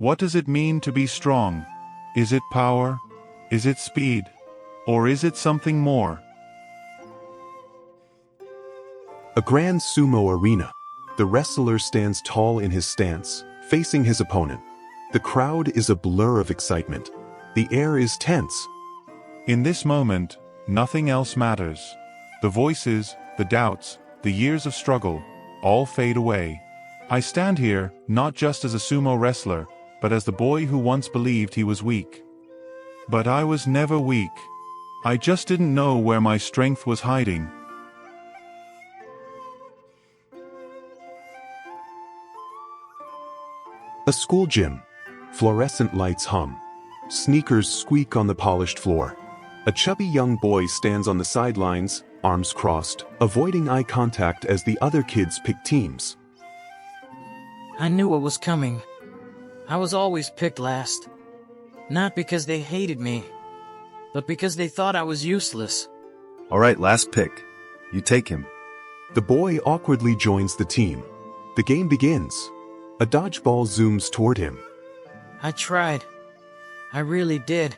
What does it mean to be strong? Is it power? Is it speed? Or is it something more? A grand sumo arena. The wrestler stands tall in his stance, facing his opponent. The crowd is a blur of excitement. The air is tense. In this moment, nothing else matters. The voices, the doubts, the years of struggle, all fade away. I stand here, not just as a sumo wrestler, but as the boy who once believed he was weak. But I was never weak. I just didn't know where my strength was hiding. A school gym. Fluorescent lights hum. Sneakers squeak on the polished floor. A chubby young boy stands on the sidelines, arms crossed, avoiding eye contact as the other kids pick teams. I knew what was coming. I was always picked last. Not because they hated me, but because they thought I was useless. All right, last pick. You take him. The boy awkwardly joins the team. The game begins. A dodgeball zooms toward him. I tried. I really did.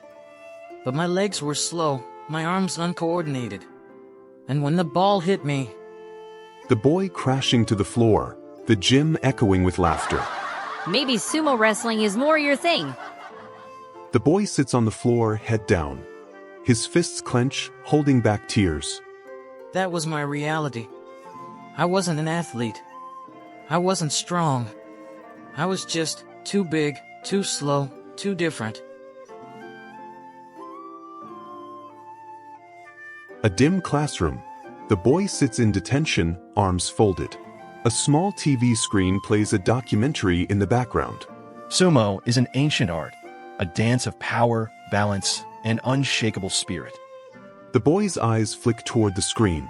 But my legs were slow, my arms uncoordinated. And when the ball hit me... The boy crashing to the floor, the gym echoing with laughter. Maybe sumo wrestling is more your thing. The boy sits on the floor, head down. His fists clench, holding back tears. That was my reality. I wasn't an athlete. I wasn't strong. I was just too big, too slow, too different. A dim classroom. The boy sits in detention, arms folded. A small TV screen plays a documentary in the background. Sumo is an ancient art, a dance of power, balance, and unshakable spirit. The boy's eyes flick toward the screen.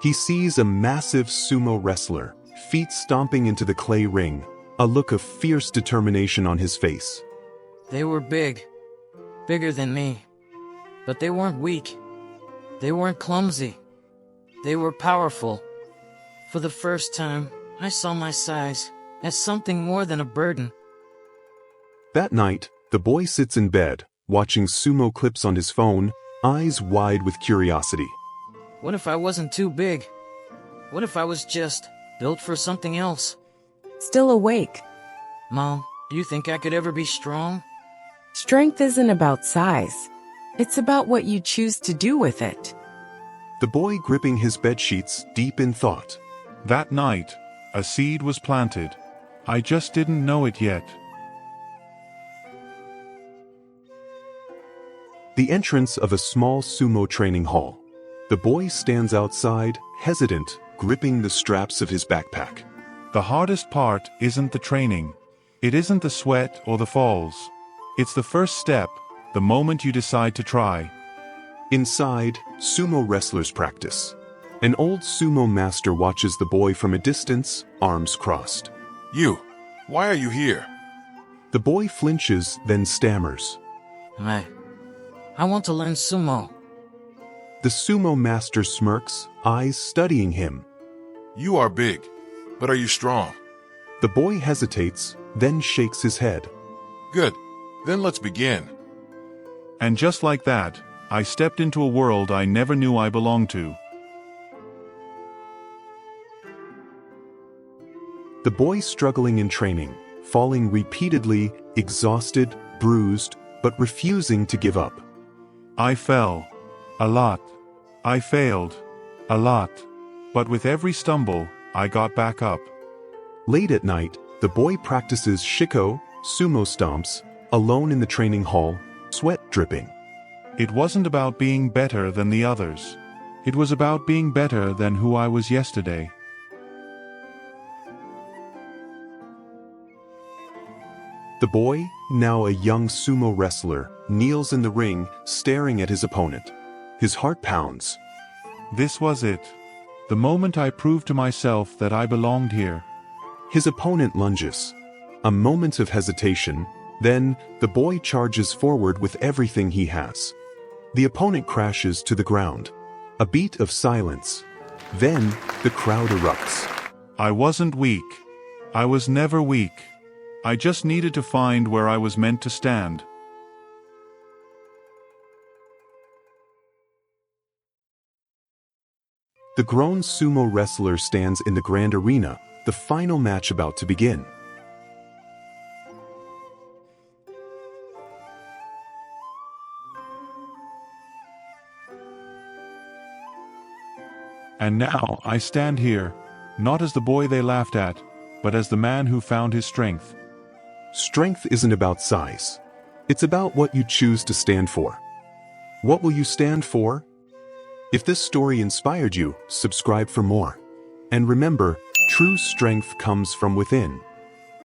He sees a massive sumo wrestler, feet stomping into the clay ring, a look of fierce determination on his face. They were big. Bigger than me. But they weren't weak. They weren't clumsy. They were powerful. For the first time, I saw my size as something more than a burden. That night, the boy sits in bed, watching sumo clips on his phone, eyes wide with curiosity. What if I wasn't too big? What if I was just built for something else? Still awake. Mom, do you think I could ever be strong? Strength isn't about size. It's about what you choose to do with it. The boy gripping his bedsheets, deep in thought. That night, a seed was planted. I just didn't know it yet. The entrance of a small sumo training hall. The boy stands outside, hesitant, gripping the straps of his backpack. The hardest part isn't the training. It isn't the sweat or the falls. It's the first step, the moment you decide to try. Inside, sumo wrestlers practice. An old sumo master watches the boy from a distance, arms crossed. You, why are you here? The boy flinches, then stammers. I want to learn sumo. The sumo master smirks, eyes studying him. You are big, but are you strong? The boy hesitates, then shakes his head. Good, then let's begin. And just like that, I stepped into a world I never knew I belonged to. The boy struggling in training, falling repeatedly, exhausted, bruised, but refusing to give up. I fell. A lot. I failed. A lot. But with every stumble, I got back up. Late at night, the boy practices shiko, sumo stomps, alone in the training hall, sweat dripping. It wasn't about being better than the others. It was about being better than who I was yesterday. The boy, now a young sumo wrestler, kneels in the ring, staring at his opponent. His heart pounds. This was it. The moment I proved to myself that I belonged here. His opponent lunges. A moment of hesitation, then the boy charges forward with everything he has. The opponent crashes to the ground. A beat of silence. Then, the crowd erupts. I wasn't weak. I was never weak. I just needed to find where I was meant to stand. The grown sumo wrestler stands in the grand arena, the final match about to begin. And now I stand here, not as the boy they laughed at, but as the man who found his strength. Strength isn't about size. It's about what you choose to stand for. What will you stand for? If this story inspired you, subscribe for more. And remember, true strength comes from within.